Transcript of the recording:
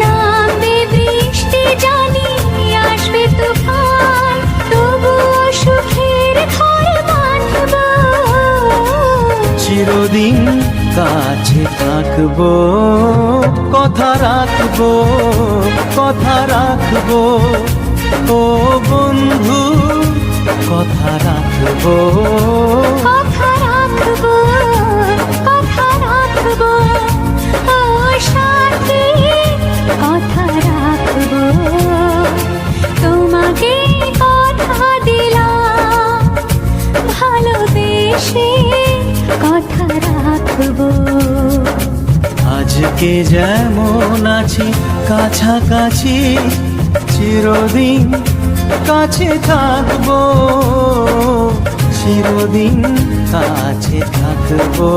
নামবে বৃষ্টি জানি আসবে তুফান, তবুও সুখের ঘর বাঁধব। চিরদিন কাছে থাকবো, কথা রাখবো, কথা রাখবো, ও বন্ধু কথা রাখবো, কথা রাখবো, কথা রাখবো, ও সাথী কথা রাখবো। তোমাকে কথা দিলাম, ভালোবেসে কথা রাখবো। আজকে যেমন আছি কাছাকাছি, চিরদিন কাছে থাকবো, চিরদিন কাছে থাকবো।